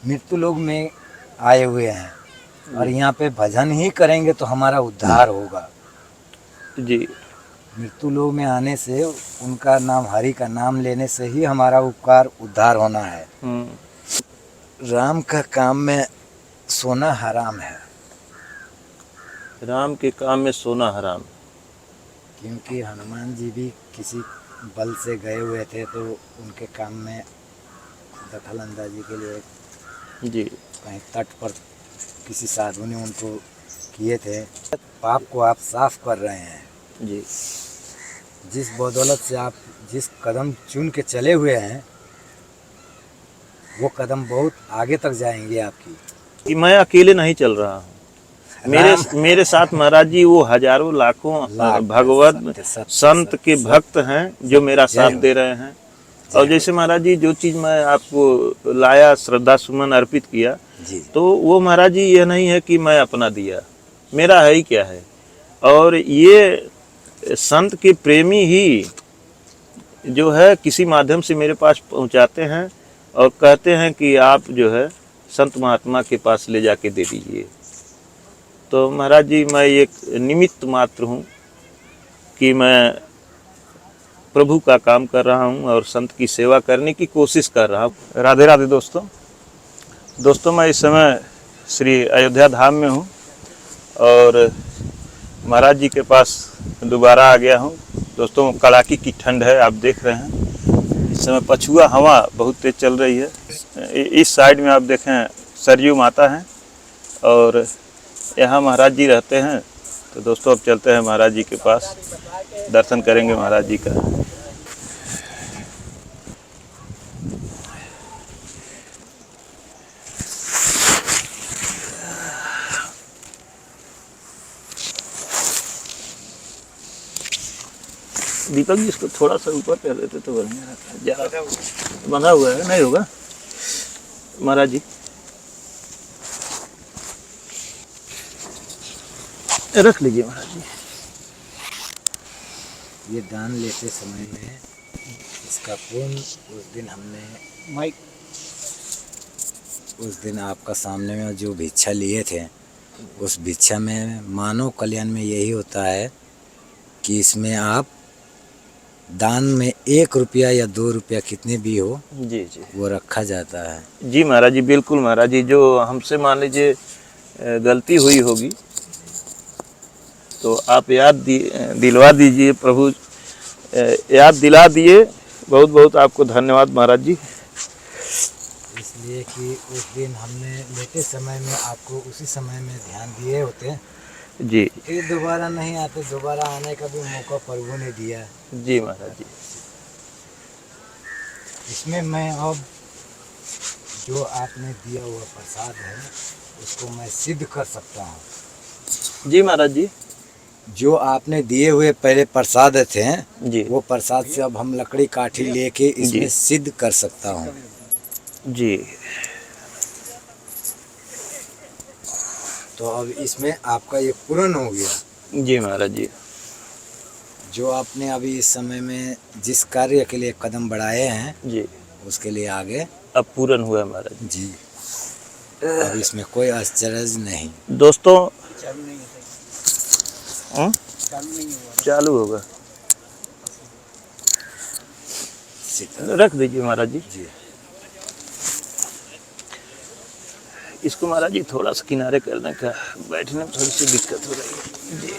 मृत्यु लोक में आए हुए हैं और यहाँ पे भजन ही करेंगे तो हमारा उद्धार होगा। जी मृत्यु लोक में आने से उनका नाम, हरि का नाम लेने से ही हमारा उपकार उद्धार होना है। राम का काम में सोना हराम है। राम के काम में सोना हराम। क्योंकि हनुमान जी भी किसी बल से गए हुए थे तो उनके काम में दखल अंदाजी के लिए जी कहीं तट पर किसी साधु ने उनको किए थे। पाप को आप साफ कर रहे हैं जी। जिस बदौलत से आप जिस कदम चुन के चले हुए हैं वो कदम बहुत आगे तक जाएंगे आपकी। कि मैं अकेले नहीं चल रहा हूँ, मेरे साथ महाराज जी वो हजारों लाखों भगवत संत के भक्त हैं जो मेरा साथ दे रहे हैं। और जैसे महाराज जी जो चीज़ मैं आपको लाया, श्रद्धा सुमन अर्पित किया, तो वो महाराज जी ये नहीं है कि मैं अपना दिया, मेरा है ही क्या है। और ये संत के प्रेमी ही जो है किसी माध्यम से मेरे पास पहुंचाते हैं और कहते हैं कि आप जो है संत महात्मा के पास ले जाके दे दीजिए। तो महाराज जी मैं एक निमित्त मात्र हूँ कि मैं प्रभु का काम कर रहा हूँ और संत की सेवा करने की कोशिश कर रहा हूँ। राधे राधे दोस्तों मैं इस समय श्री अयोध्या धाम में हूँ और महाराज जी के पास दोबारा आ गया हूँ। दोस्तों कड़ाके की ठंड है, आप देख रहे हैं इस समय पछुआ हवा बहुत तेज चल रही है। इस साइड में आप देखें सरयू माता हैं और यहाँ महाराज जी रहते हैं। तो दोस्तों अब चलते हैं महाराज जी के पास, दर्शन करेंगे महाराज जी का। दीपक जी इसको थोड़ा सा ऊपर कर देते तो बढ़िया रहता है। ज़्यादा बंधा हुआ है, नहीं होगा महाराज जी। रख लीजिए महाराज जी। ये दान लेते समय में इसका पुण्य उस दिन आपका सामने में जो भिक्षा लिए थे उस भिक्षा में मानव कल्याण में यही होता है कि इसमें आप दान में 1 रुपया या 2 रुपया कितने भी हो जी जी वो रखा जाता है। जी महाराज जी, बिल्कुल महाराज जी। जो हमसे मान लीजिए गलती हुई होगी तो आप याद दिलवा दीजिए। प्रभु याद दिला दिए, बहुत बहुत आपको धन्यवाद महाराज जी। इसलिए कि उस दिन हमने लेते समय में आपको उसी समय में ध्यान दिए होते जी। फिर दोबारा नहीं आते, दोबारा आने का भी मौका प्रभु ने दिया। जी महाराज जी। इसमें मैं अब जो आपने दिया हुआ प्रसाद है उसको मैं सिद्ध कर सकता हूँ। जी महाराज जी। जो आपने दिए हुए पहले प्रसाद थे जी वो प्रसाद से अब हम लकड़ी काठी लेके इसमें सिद्ध कर सकता हूँ। जी। तो अब इसमें आपका ये पूर्ण हो गया। जी महाराज जी। जो आपने अभी इस समय में जिस कार्य के लिए कदम बढ़ाए हैं जी उसके लिए आगे अब पूर्ण हुआ महाराज जी। अब इसमें कोई आश्चर्य नहीं। दोस्तों चालू होगा, रख दीजिए महाराज जी। जी इसको महाराज जी थोड़ा सा किनारे करने का, बैठने में थोड़ी सी दिक्कत हो रही है जी।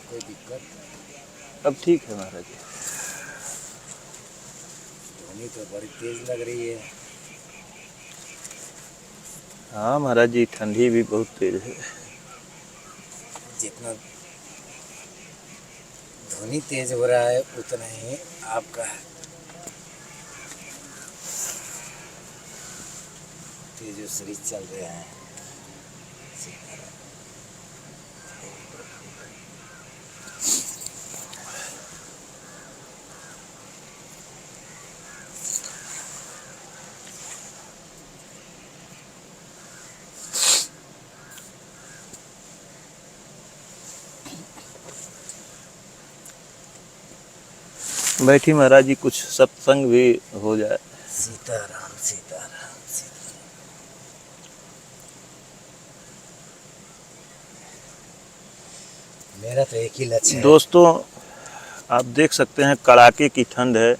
कोई दिक्कत अब ठीक है महाराज जी। ध्वनि तो बड़ी तेज लग रही है। हाँ महाराज जी, ठंडी भी बहुत तेज है। जितना ध्वनि तेज हो रहा है उतना ही आपका तेजस्वी चल रहे हैं। बैठी महाराज जी, कुछ सत्संग भी हो जाए। सीताराम सीताराम सीताराम। मेरा तो एक ही लक्ष्य है। दोस्तों आप देख सकते हैं कड़ाके की ठंड है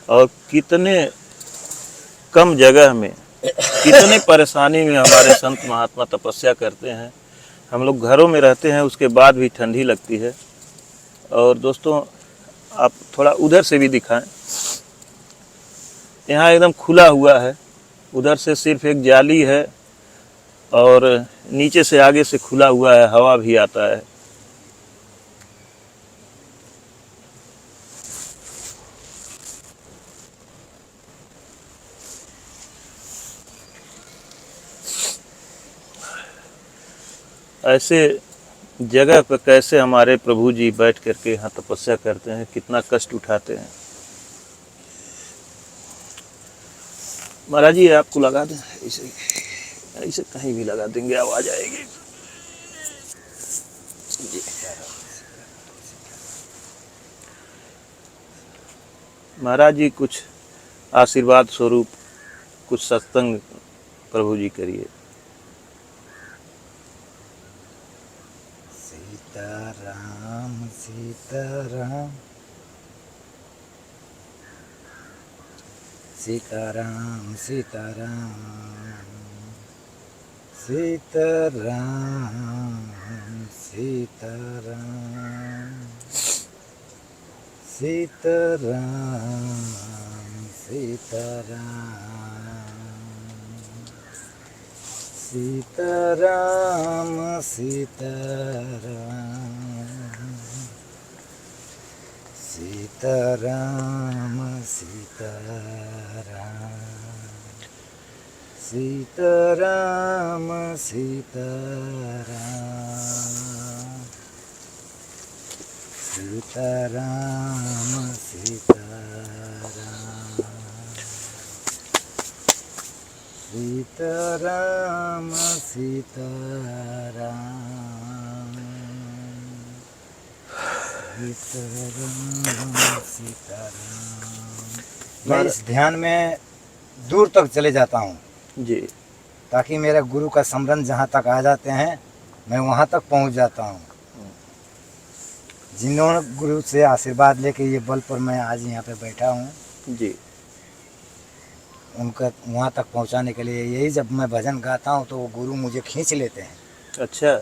और कितने कम जगह में कितने परेशानी में हमारे संत महात्मा तपस्या करते हैं। हम लोग घरों में रहते हैं, उसके बाद भी ठंडी लगती है। और दोस्तों आप थोड़ा उधर से भी दिखाएं, यहाँ एकदम खुला हुआ है, उधर से सिर्फ एक जाली है और नीचे से आगे से खुला हुआ है, हवा भी आता है। ऐसे जगह पर कैसे हमारे प्रभु जी बैठ करके यहाँ तपस्या करते हैं, कितना कष्ट उठाते हैं। महाराज जी आपको लगा दें, ऐसे ऐसे कहीं भी लगा देंगे, आवाज आएगी जी। महाराज जी कुछ आशीर्वाद स्वरूप कुछ सत्संग प्रभु जी करिए। सीताराम सीताराम सीताराम सीताराम सीताराम सीताराम सीताराम सीताराम सीताराम सीताराम सीताराम सीताराम सीताराम सीताराम सीताराम सीताराम। मैं इस ध्यान में दूर तक चले जाता हूँ जी, ताकि मेरे गुरु का स्मरण जहाँ तक आ जाते हैं मैं वहाँ तक पहुँच जाता हूँ। जिन्होंने गुरु से आशीर्वाद लेके ये बल पर मैं आज यहाँ पे बैठा हूँ जी, उनका वहाँ तक पहुँचाने के लिए यही जब मैं भजन गाता हूँ तो वो गुरु मुझे खींच लेते हैं अच्छा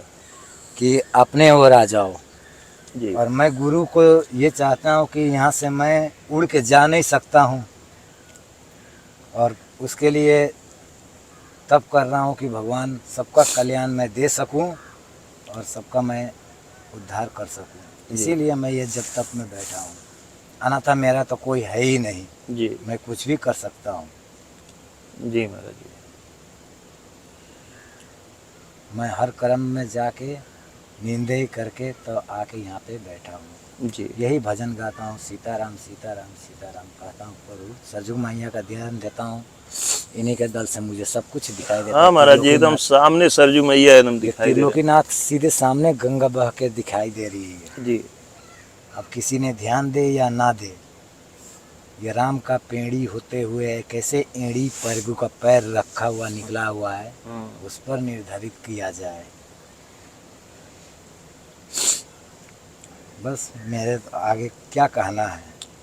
कि अपने ओर आ जाओ। जी, और मैं गुरु को ये चाहता हूँ कि यहाँ से मैं उड़ के जा नहीं सकता हूँ और उसके लिए तब कर रहा हूँ कि भगवान सबका कल्याण मैं दे सकूँ और सबका मैं उद्धार कर सकूँ। इसीलिए मैं ये जब तक में बैठा हूँ। अन्यथा मेरा तो कोई है ही नहीं जी, मैं कुछ भी कर सकता हूँ। जी महाराज जी, मैं हर कर्म में जाके नींदे करके तो आके यहाँ पे बैठा हूँ। जी, यही भजन गाता हूँ, सीताराम सीताराम सीताराम कहता हूँ। प्रभु सरजू मैया का ध्यान देता हूँ, इन्हीं के दल से मुझे सब कुछ दिखाई देता है। हाँ महाराज जी एकदम सामने सरजू मैया एकदम दिखाई दे रही त्रिलोकीनाथ सीधे सामने गंगा बह के दिखाई दे रही है। जी, अब किसी ने ध्यान दे या ना दे, ये राम का पेड़ी होते हुए कैसे एड़ी परगु का पैर रखा हुआ निकला हुआ है उस पर निर्धारित किया जाए। बस मेरे तो आगे क्या कहना है,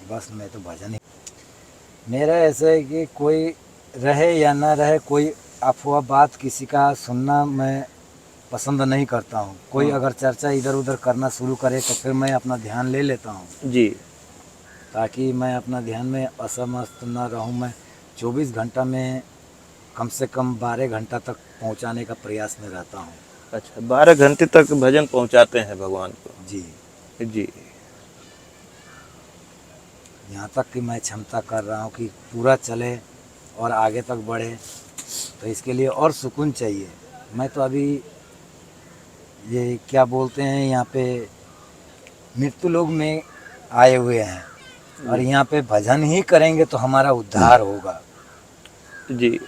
बस मैं तो भजन ही। मेरा ऐसा है कि कोई रहे या ना रहे, कोई अफवाह बात किसी का सुनना मैं पसंद नहीं करता हूँ। कोई अगर चर्चा इधर उधर करना शुरू करे तो फिर मैं अपना ध्यान ले लेता हूँ जी, ताकि मैं अपना ध्यान में असमस्त न रहूँ। मैं 24 घंटा में कम से कम 12 घंटा तक पहुँचाने का प्रयास में रहता हूँ। अच्छा 12 घंटे तक भजन पहुंचाते हैं भगवान को। जी जी, यहाँ तक कि मैं क्षमता कर रहा हूँ कि पूरा चले और आगे तक बढ़े, तो इसके लिए और सुकून चाहिए। मैं तो अभी ये क्या बोलते हैं यहाँ पे मृत्यु लोक में आए हुए हैं, और यहाँ पे भजन ही करेंगे तो हमारा उद्धार होगा। जी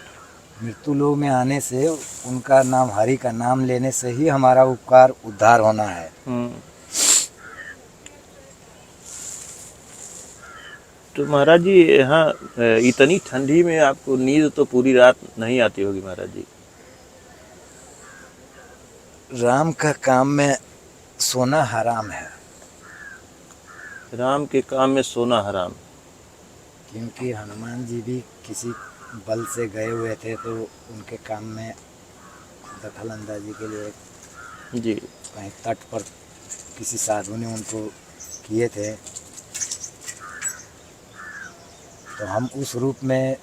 मृत्यु लोक में आने से उनका नाम, हरि का नाम लेने से ही हमारा उपकार उद्धार होना है। तो महाराज जी यहाँ इतनी ठंडी में आपको नींद तो पूरी रात नहीं आती होगी महाराज जी? राम का काम में सोना हराम है। राम के काम में सोना हराम? क्योंकि हनुमान जी भी किसी बल से गए हुए थे, तो उनके काम में दखल अंदाजी के लिए जी कहीं तट पर किसी साधु ने उनको किए थे, तो हम उस रूप में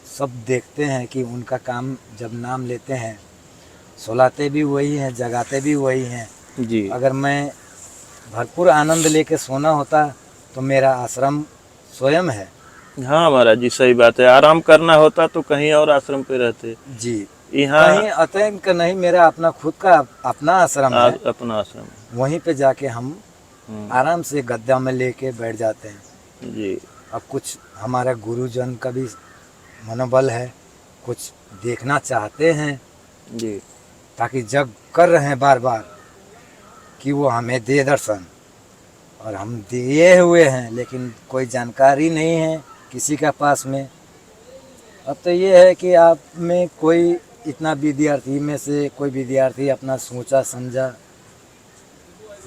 सब देखते हैं कि उनका काम जब नाम लेते हैं, सुलाते भी वही हैं, जगाते भी वही हैं। जी। अगर मैं भरपूर आनंद लेके सोना होता तो मेरा आश्रम स्वयं है। हाँ महाराज जी सही बात है, आराम करना होता तो कहीं और आश्रम पे रहते। जी, यहाँ कहीं अतएन का नहीं, मेरा अपना खुद का अपना आश्रम है। अपना आश्रम, वहीं पे जाके हम आराम से गद्दा में लेके बैठ जाते हैं। जी। अब कुछ हमारा गुरुजन का भी मनोबल है, कुछ देखना चाहते हैं जी, ताकि जग कर रहे हैं बार बार कि वो हमें दे दर्शन, और हम दिए हुए हैं, लेकिन कोई जानकारी नहीं है किसी का पास में। अब तो ये है कि आप में कोई इतना विद्यार्थी में से कोई विद्यार्थी अपना सोचा समझा,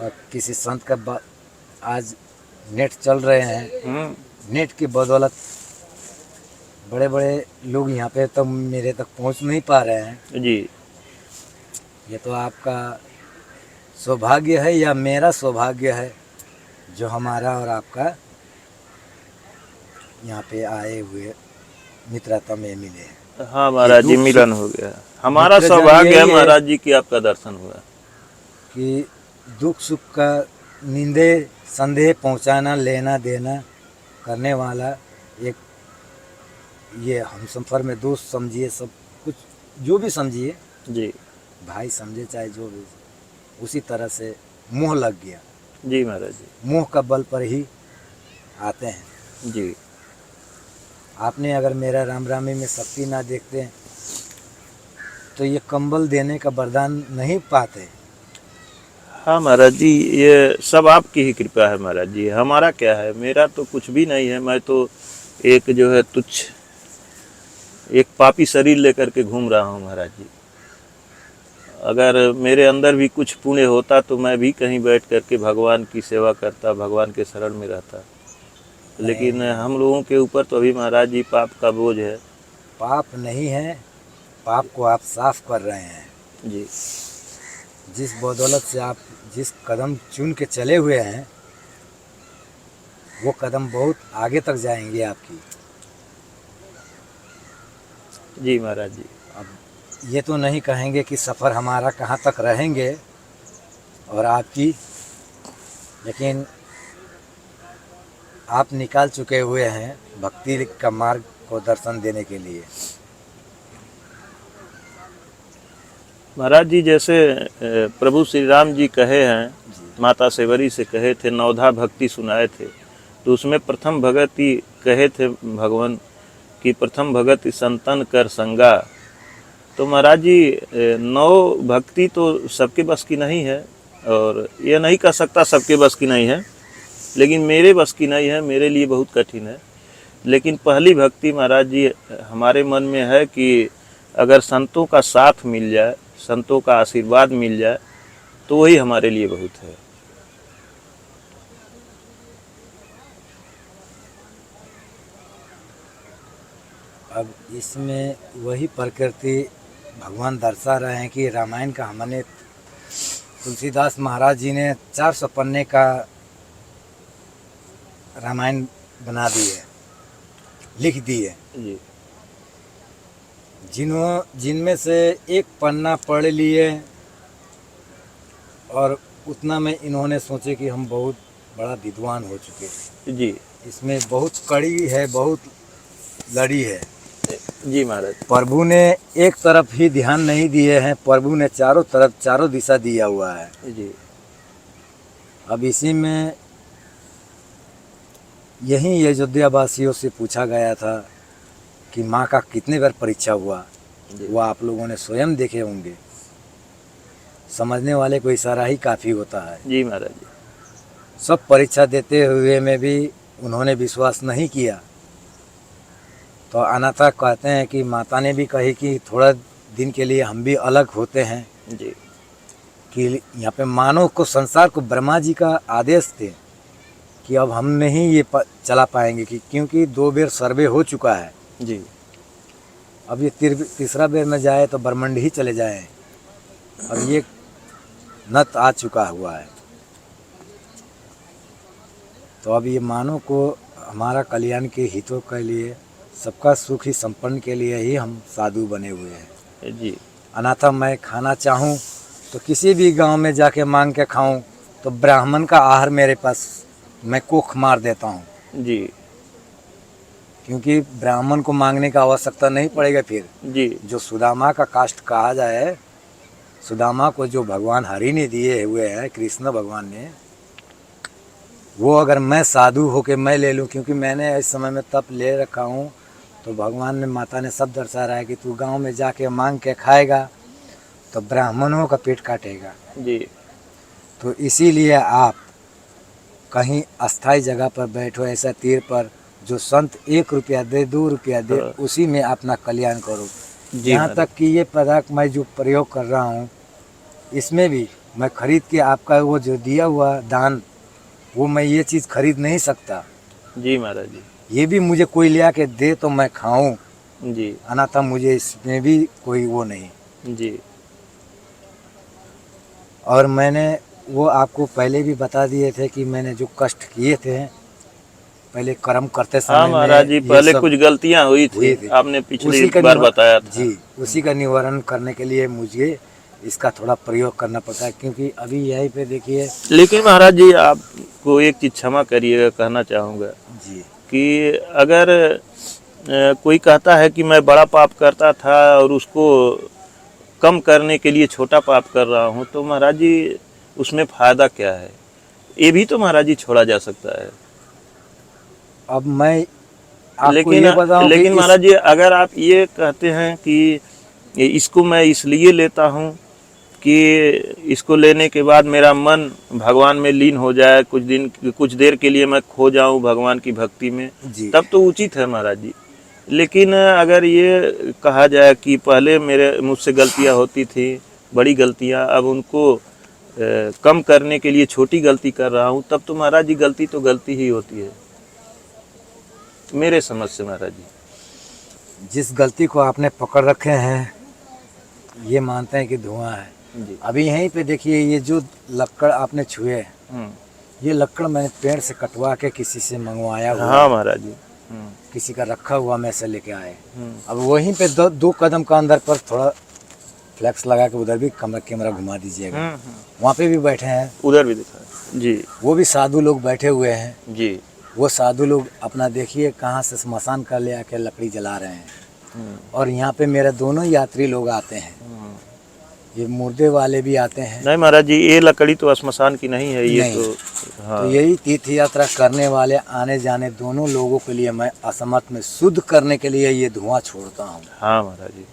और किसी संत का आज नेट चल रहे हैं, नेट की बदौलत बड़े बड़े लोग यहाँ पे तो मेरे तक पहुँच नहीं पा रहे हैं। जी। ये तो आपका सौभाग्य है या मेरा सौभाग्य है जो हमारा और आपका यहाँ पे आए हुए मित्रता में मिले। हाँ महाराज जी, मिलन हो गया। हमारा सौभाग्य है महाराज जी कि आपका दर्शन हुआ। कि दुख सुख का निंदे संदेह पहुँचाना, लेना देना करने वाला एक, ये हम सफ़र में दोस्त समझिए, सब कुछ जो भी समझिए, जी भाई समझे चाहे जो भी, उसी तरह से मोह लग गया। जी महाराज जी, मोह का बल पर ही आते हैं। जी। आपने अगर मेरा राम रामी में शक्ति ना देखते तो ये कंबल देने का वरदान नहीं पाते। हाँ महाराज जी, ये सब आपकी ही कृपा है महाराज जी, हमारा क्या है, मेरा तो कुछ भी नहीं है। मैं तो एक जो है तुच्छ एक पापी शरीर लेकर के घूम रहा हूँ महाराज जी। अगर मेरे अंदर भी कुछ पुण्य होता तो मैं भी कहीं बैठ करके भगवान की सेवा करता, भगवान के शरण में रहता, लेकिन हम लोगों के ऊपर तो अभी महाराज जी पाप का बोझ है। पाप नहीं है, पाप को आप साफ कर रहे हैं जी। जिस बदौलत से आप जिस कदम चुन के चले हुए हैं, वो कदम बहुत आगे तक जाएंगे आपकी। जी महाराज जी। अब ये तो नहीं कहेंगे कि सफ़र हमारा कहाँ तक रहेंगे और आपकी, लेकिन आप निकाल चुके हुए हैं भक्ति का मार्ग को दर्शन देने के लिए। महाराज जी, जैसे प्रभु श्री राम जी कहे हैं, माता सेवरी से कहे थे, नवधा भक्ति सुनाए थे, तो उसमें प्रथम भगति कहे थे भगवान की, प्रथम भगति संतन कर संगा। तो महाराज जी, नौ भक्ति तो सबके बस की नहीं है, और ये नहीं कह सकता सबके बस की नहीं है, लेकिन मेरे बस की नहीं है, मेरे लिए बहुत कठिन है। लेकिन पहली भक्ति महाराज जी हमारे मन में है कि अगर संतों का साथ मिल जाए, संतों का आशीर्वाद मिल जाए, तो वही हमारे लिए बहुत है। अब इसमें वही प्रकृति भगवान दर्शा रहे हैं कि रामायण का हमने तुलसीदास महाराज जी ने 400 पन्ने का रामायण बना दी है, लिख दी है। जी। जिनमें से एक पन्ना पढ़ लिए और उतना में इन्होंने सोचे कि हम बहुत बड़ा विद्वान हो चुके हैं। जी। इसमें बहुत कड़ी है, बहुत लड़ी है। जी महाराज। प्रभु ने एक तरफ ही ध्यान नहीं दिए हैं, प्रभु ने चारों तरफ, चारों दिशा दिया हुआ है। जी। अब इसी में यही अयोध्या वासियों से पूछा गया था कि माँ का कितने बार परीक्षा हुआ, वो आप लोगों ने स्वयं देखे होंगे। समझने वाले को इशारा ही काफ़ी होता है। जी महाराज जी। सब परीक्षा देते हुए में भी उन्होंने विश्वास नहीं किया। तो अनाथा कहते हैं कि माता ने भी कही कि थोड़ा दिन के लिए हम भी अलग होते हैं। जी। कि यहाँ पे मानव को, संसार को ब्रह्मा जी का आदेश थे कि अब हम नहीं ये चला पाएंगे, कि क्योंकि 2 बार सर्वे हो चुका है। जी। अब ये तीसरा बार में जाए तो ब्रह्मांड ही चले जाएं। अब ये नत आ चुका हुआ है। तो अब ये मानव को हमारा कल्याण के हितों के लिए, सबका सुख ही संपन्न के लिए ही हम साधु बने हुए हैं। जी। अनाथा मैं खाना चाहूँ तो किसी भी गांव में जाके मांग के खाऊं तो ब्राह्मण का आहार मेरे पास, मैं कोख मार देता हूँ। जी। क्योंकि ब्राह्मण को मांगने का आवश्यकता नहीं पड़ेगा फिर। जी। जो सुदामा का कास्ट कहा जाए, सुदामा को जो भगवान हरि ने दिए हुए हैं, कृष्ण भगवान ने, वो अगर मैं साधु होके मैं ले लूँ, क्योंकि मैंने इस समय में तप ले रखा हूँ, तो भगवान ने, माता ने सब दर्शा रहा है कि तू गांव में जाके मांग के खाएगा तो ब्राह्मणों का पेट काटेगा। जी। तो इसीलिए आप कहीं अस्थाई जगह पर बैठो, ऐसा तीर पर जो संत 1 रुपया दे, 2 रुपया दे, उसी में अपना कल्याण करो। यहाँ तक कि ये पदार्थ मैं जो प्रयोग कर रहा हूँ, इसमें भी मैं खरीद के आपका वो जो दिया हुआ दान, वो मैं ये चीज़ खरीद नहीं सकता। जी महाराज जी। ये भी मुझे कोई ले आके दे तो मैं खाऊं। जी। अनाथा मुझे इसमें भी कोई वो नहीं। जी। और मैंने वो आपको पहले भी बता दिए थे कि मैंने जो कष्ट किए थे पहले कर्म करते समय। हाँ महाराज जी, पहले कुछ गलतियां हुई थी, आपने पिछली बार बताया था। जी, उसी का निवारण करने के लिए मुझे इसका थोड़ा प्रयोग करना पड़ता है, क्योंकि अभी यहीं पे देखिए। लेकिन महाराज जी, आपको एक चीज क्षमा करिएगा, कहना चाहूँगा जी कि अगर कोई कहता है कि मैं बड़ा पाप करता था और उसको कम करने के लिए छोटा पाप कर रहा हूँ, तो महाराज जी उसमें फायदा क्या है? ये भी तो महाराज जी छोड़ा जा सकता है। अब मैं आपको ये बताऊं, लेकिन महाराज जी, अगर आप ये कहते हैं कि इसको मैं इसलिए लेता हूँ कि इसको लेने के बाद मेरा मन भगवान में लीन हो जाए, कुछ देर के लिए मैं खो जाऊं भगवान की भक्ति में, तब तो उचित है महाराज जी। लेकिन अगर ये कहा जाए कि पहले मुझसे गलतियां होती थी, बड़ी गलतियां, अब उनको कम करने के लिए छोटी गलती कर रहा हूं, तब तो महाराज जी गलती तो गलती ही होती है मेरे समझ से महाराज जी। जिस गलती को आपने पकड़ रखे हैं, ये मानते हैं कि धुआं है। अभी यहीं पे देखिए, ये जो लक्कड़ आपने छुए, ये लक्कड़ मैंने पेड़ से कटवा के किसी से मंगवाया हुआ। हाँ महाराज जी। किसी का रखा हुआ मैं से लेके आए। अब वहीं पे 2 कदम का अंदर पर थोड़ा फ्लैक्स लगा के उधर भी कैमरा घुमा दीजिएगा, वहाँ पे भी बैठे हैं, उधर भी दिखा जी, वो भी साधु लोग बैठे हुए हैं जी। वो साधु लोग अपना देखिए कहाँ से स्मशान का ले आके लकड़ी जला रहे हैं। और यहाँ पे मेरे दोनों यात्री लोग आते हैं, ये मुर्दे वाले भी आते हैं। नहीं महाराज जी, ये लकड़ी तो श्मशान की नहीं है, ये नहीं। हाँ। तो यही तीर्थ यात्रा करने वाले आने जाने दोनों लोगों के लिए मैं असमर्थ में शुद्ध करने के लिए ये धुआं छोड़ता हूँ। हाँ महाराज जी।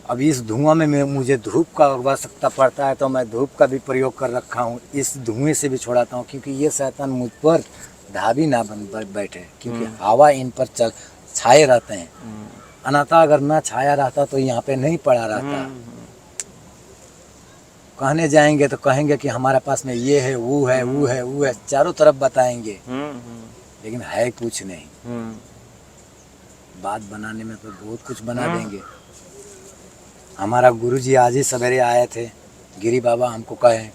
अब इस धुआं में मुझे धूप का आवश्यकता पड़ता है, तो मैं धूप का भी प्रयोग कर रखा हूँ, इस धुएं से भी छोड़ाता हूँ, क्योंकि ये शैतान मुझ पर धाबी ना बन बैठे, क्योंकि हवा इन पर छाए रहते हैं। अनाथा अगर ना छाया रहता तो यहाँ पे नहीं पड़ा रहता। कहने जाएंगे तो कहेंगे कि हमारे पास में ये है, वो है, वो है, वो है, चारों तरफ बताएंगे, लेकिन है कुछ नहीं। बात बनाने में तो बहुत कुछ बना देंगे। हमारा गुरुजी आज ही सवेरे आए थे, गिरी बाबा हमको कहे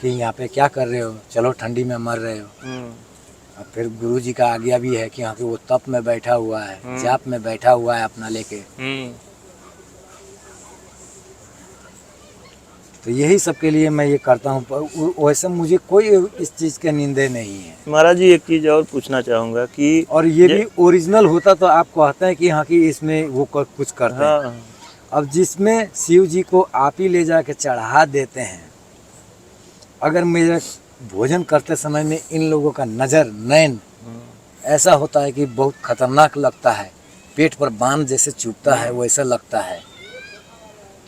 कि यहाँ पे क्या कर रहे हो, चलो ठंडी में मर रहे हो। अब फिर गुरुजी का आज्ञा भी है कि यहाँ पे वो तप में बैठा हुआ है, जाप में बैठा हुआ है अपना लेके। तो यही सब के लिए मैं ये करता हूँ। वैसे मुझे कोई इस चीज़ के निंदे नहीं है। महाराज जी एक चीज़ और पूछना चाहूँगा कि और ये भी ओरिजिनल होता तो आप कहते हैं कि हाँ कि इसमें वो कुछ करते हैं। हाँ अब जिसमें शिव जी को आप ही ले जाके चढ़ा देते हैं, अगर मेरे भोजन करते समय में इन लोगों का नज़र नैन ऐसा होता है कि बहुत खतरनाक लगता है, पेट पर बाण जैसे चुभता है वैसा लगता है,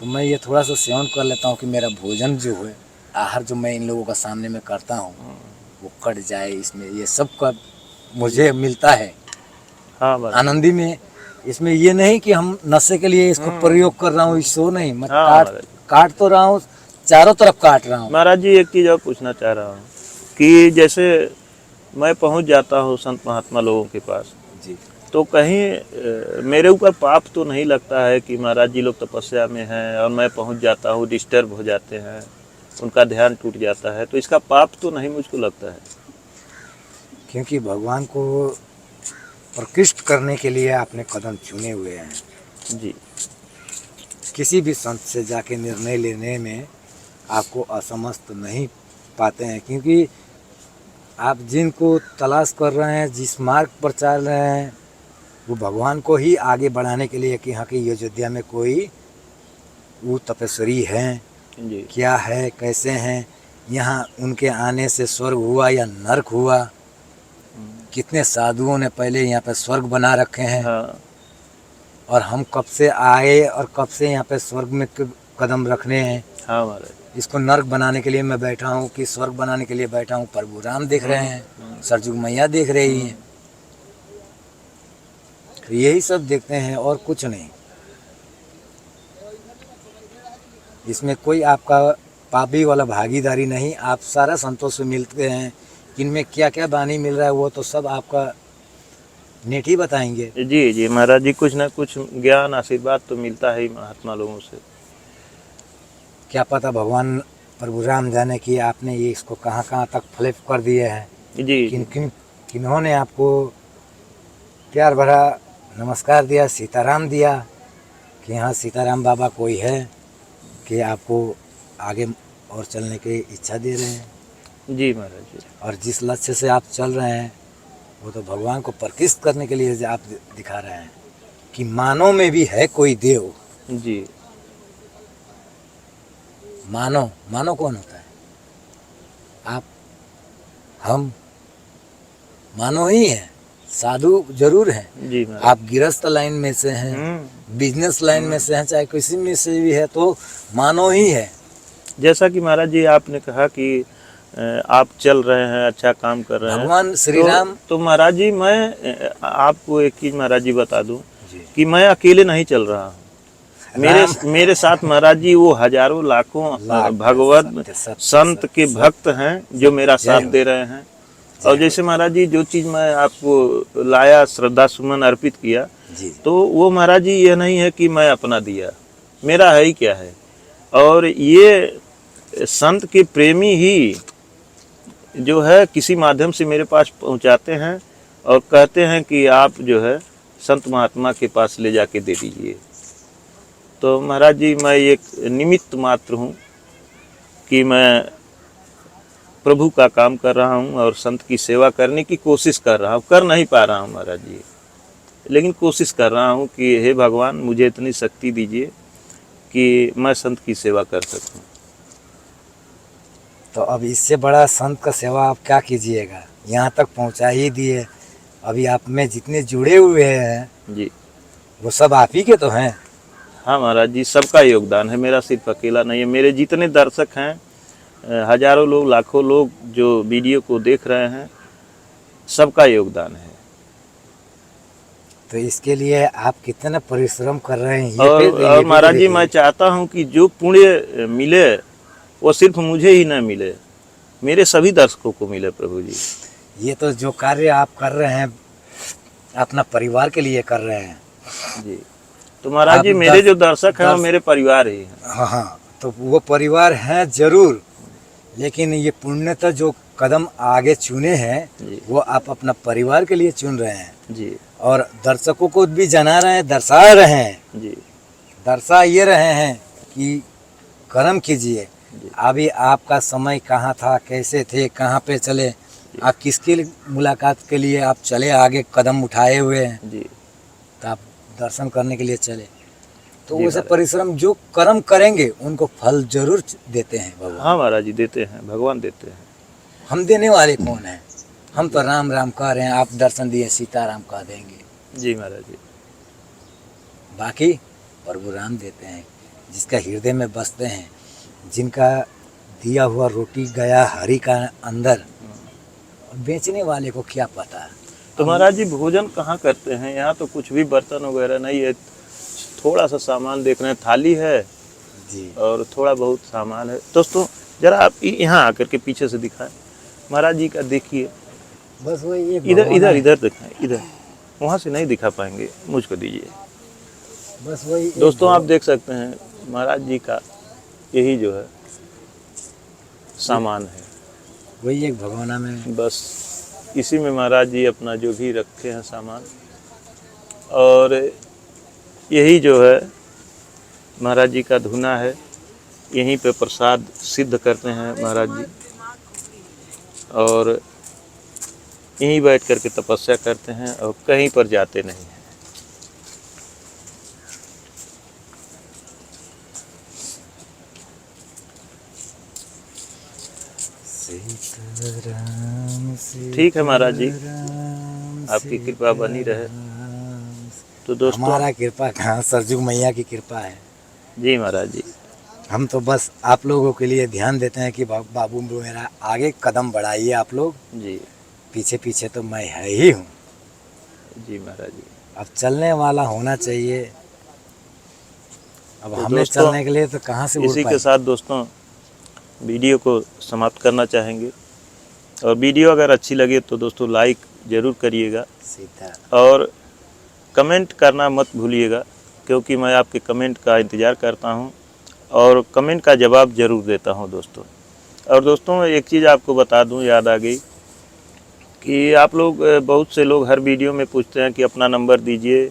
तो मैं ये थोड़ा सा सेवन कर लेता हूँ कि मेरा भोजन जो है, आहार जो मैं इन लोगों का सामने में करता हूँ वो कट जाए। इसमें ये सब का मुझे मिलता है हाँ महाराज। आनंदी में। इसमें ये नहीं कि हम नशे के लिए इसको प्रयोग कर रहा हूँ, इसको नहीं। मैं हाँ, काट तो रहा हूँ, चारों तरफ काट रहा हूँ। महाराज जी एक चीज़ और पूछना चाह रहा हूँ कि जैसे मैं पहुँच जाता हूँ संत महात्मा लोगों के पास जी, तो कहीं मेरे ऊपर पाप तो नहीं लगता है कि महाराज जी लोग तपस्या में हैं और मैं पहुँच जाता हूँ, डिस्टर्ब हो जाते हैं, उनका ध्यान टूट जाता है, तो इसका पाप तो नहीं मुझको लगता है? क्योंकि भगवान को प्रकृष्ट करने के लिए आपने कदम चुने हुए हैं। जी, किसी भी संत से जाके निर्णय लेने में आपको असमस्त नहीं पाते हैं, क्योंकि आप जिनको तलाश कर रहे हैं, जिस मार्ग पर चल रहे हैं, वो भगवान को ही आगे बढ़ाने के लिए कि हाँ कि अयोध्या में कोई वो तपस्वी हैं, जी, क्या है, कैसे हैं, यहाँ उनके आने से स्वर्ग हुआ या नरक हुआ, कितने साधुओं ने पहले यहाँ पे स्वर्ग बना रखे हैं। हाँ, और हम कब से आए और कब से यहाँ पे स्वर्ग में कदम रखने हैं। हाँ महाराज, इसको नर्क बनाने के लिए मैं बैठा हूँ कि स्वर्ग बनाने के लिए बैठा हूँ। प्रभु राम देख रहे हैं, सरजुग मैया देख रही हैं, तो यही सब देखते हैं और कुछ नहीं। इसमें कोई आपका पापी वाला भागीदारी नहीं। आप सारा संतोष से मिलते हैं, इनमें क्या क्या बानी मिल रहा है वो तो सब आपका नेट ही बताएंगे। जी जी महाराज जी, कुछ ना कुछ ज्ञान आशीर्वाद तो मिलता है ही महात्मा लोगों से। क्या पता भगवान प्रभु राम जाने कि आपने ये इसको कहाँ कहाँ तक फ्लिप कर दिए हैं। जी, किन्होंने आपको प्यार भरा नमस्कार दिया, सीताराम दिया कि हाँ सीताराम बाबा कोई है, कि आपको आगे और चलने की इच्छा दे रहे हैं। जी महाराज जी, और जिस लक्ष्य से आप चल रहे हैं वो तो भगवान को प्रकृष्ट करने के लिए आप दिखा रहे हैं कि मानव में भी है कोई देव। जी, मानव कौन होता है? आप, हम मानव ही हैं। साधु जरूर हैं। जी महाराज, आप गृहस्थ लाइन में से हैं, बिजनेस लाइन में से हैं, चाहे किसी में से भी है, तो मानव ही है। जैसा कि महाराज जी आपने कहा कि आप चल रहे हैं, अच्छा काम कर रहे हैं, भगवान श्री राम। तो महाराज जी मैं आपको एक चीज महाराज जी बता दूं कि मैं अकेले नहीं चल रहा हूँ। मेरे साथ महाराज जी वो हजारों लाखों भगवत संत के भक्त हैं जो मेरा साथ दे रहे हैं। और जैसे महाराज जी जो चीज मैं आपको लाया, श्रद्धा सुमन अर्पित किया, तो वो महाराज जी ये नहीं है कि मैं अपना दिया, मेरा है ही क्या है। और ये संत के प्रेमी ही जो है किसी माध्यम से मेरे पास पहुंचाते हैं और कहते हैं कि आप जो है संत महात्मा के पास ले जाके दे दीजिए। तो महाराज जी मैं एक निमित्त मात्र हूँ कि मैं प्रभु का काम कर रहा हूँ और संत की सेवा करने की कोशिश कर रहा हूँ। कर नहीं पा रहा हूँ महाराज जी, लेकिन कोशिश कर रहा हूँ कि हे भगवान मुझे इतनी शक्ति दीजिए कि मैं संत की सेवा कर सकूँ। तो अब इससे बड़ा संत का सेवा आप क्या कीजिएगा, यहाँ तक पहुँचा ही दिए। अभी आप में जितने जुड़े हुए हैं जी, वो सब आप ही के तो हैं। हाँ महाराज जी, सबका योगदान है, मेरा सिर्फ अकेला नहीं है। मेरे जितने दर्शक हैं, हजारों लोग, लाखों लोग जो वीडियो को देख रहे हैं, सबका योगदान है। तो इसके लिए आप कितना परिश्रम कर रहे हैं ये और महाराज जी मैं चाहता हूँ कि जो पुण्य मिले वो सिर्फ मुझे ही न मिले, मेरे सभी दर्शकों को मिले प्रभु जी। ये तो जो कार्य आप कर रहे हैं अपना परिवार के लिए कर रहे हैं जी। तो महाराज जी मेरे जो दर्शक हैं वो मेरे परिवार ही हैं। हाँ हाँ, तो वो परिवार हैं जरूर, लेकिन ये पुण्यता जो कदम आगे चुने हैं वो आप अपना परिवार के लिए चुन रहे हैं जी। और दर्शकों को भी जना रहे हैं, दर्शा रहे हैं जी, दर्शा ये रहे हैं कि कर्म कीजिए। अभी आपका समय कहाँ था, कैसे थे, कहाँ पे चले, आप किसकी मुलाकात के लिए आप चले, आगे कदम उठाए हुए हैं, जी तो आप दर्शन करने के लिए चले। तो जी वैसे महाराज। परिश्रम जो कर्म करेंगे उनको फल जरूर देते हैं भगवान। हाँ महाराज जी, देते हैं, भगवान देते हैं। हम देने वाले कौन हैं? हम तो राम राम कह रहे हैं, आप दर्शन दिए सीताराम कह देंगे। जी महाराज जी। बाकी प्रभु राम देते हैं, जिसका हृदय में बसते हैं, जिनका दिया हुआ रोटी गया हरि का अंदर, बेचने वाले को क्या पता। तो महाराज जी भोजन कहाँ करते हैं? यहाँ तो कुछ भी बर्तन वगैरह नहीं है, थोड़ा सा सामान देख रहे हैं, थाली है जी और थोड़ा बहुत सामान है। दोस्तों जरा आप यहाँ आकर के पीछे से दिखाएं, महाराज जी का देखिए, बस वही एक इधर भगवान इधर है। इधर दिखाएं, इधर, वहाँ से नहीं दिखा पाएंगे, मुझको दीजिए। बस वही एक दोस्तों आप देख सकते हैं महाराज जी का यही जो है सामान है, वही एक भगवाना में। बस इसी में महाराज जी अपना जो भी रखे हैं सामान, और यही जो है महाराज जी का धुना है, यहीं पे प्रसाद सिद्ध करते हैं महाराज जी, और यहीं बैठ करके तपस्या करते हैं और कहीं पर जाते नहीं हैं। ठीक है महाराज जी, आपकी कृपा बनी रहे। तो दोस्तों हमारा कृपा कहाँ, सरजू मैया की कृपा है। जी महाराज जी, हम तो बस आप लोगों के लिए ध्यान देते हैं कि बाबू मेरा आगे कदम बढ़ाइए आप लोग, जी पीछे पीछे तो मैं है ही हूँ। जी महाराज जी। अब चलने वाला होना चाहिए। अब तो हमें दोस्तों, चलने के लिए तो कहाँ से उड़ इसी के पाएंगे। साथ दोस्तों वीडियो को समाप्त करना चाहेंगे, और वीडियो अगर अच्छी लगे तो दोस्तों लाइक ज़रूर करिएगा सीधा और कमेंट करना मत भूलिएगा, क्योंकि मैं आपके कमेंट का इंतज़ार करता हूं और कमेंट का जवाब ज़रूर देता हूं दोस्तों। और दोस्तों एक चीज़ आपको बता दूं, याद आ गई कि आप लोग, बहुत से लोग हर वीडियो में पूछते हैं कि अपना नंबर दीजिए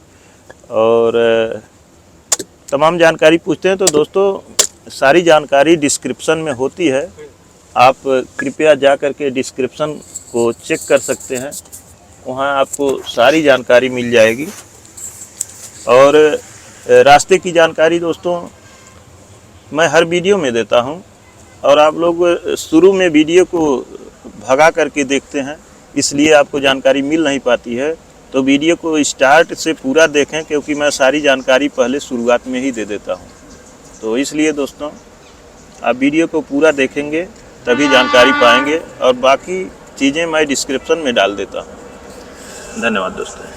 और तमाम जानकारी पूछते हैं। तो दोस्तों सारी जानकारी डिस्क्रिप्शन में होती है, आप कृपया जा कर के डिस्क्रिप्शन को चेक कर सकते हैं, वहाँ आपको सारी जानकारी मिल जाएगी। और रास्ते की जानकारी दोस्तों मैं हर वीडियो में देता हूँ, और आप लोग शुरू में वीडियो को भगा करके देखते हैं, इसलिए आपको जानकारी मिल नहीं पाती है। तो वीडियो को स्टार्ट से पूरा देखें, क्योंकि मैं सारी जानकारी पहले शुरुआत में ही दे देता हूँ। तो इसलिए दोस्तों आप वीडियो को पूरा देखेंगे तभी जानकारी पाएंगे, और बाकी चीज़ें मैं डिस्क्रिप्शन में डाल देता हूँ। धन्यवाद दोस्तों।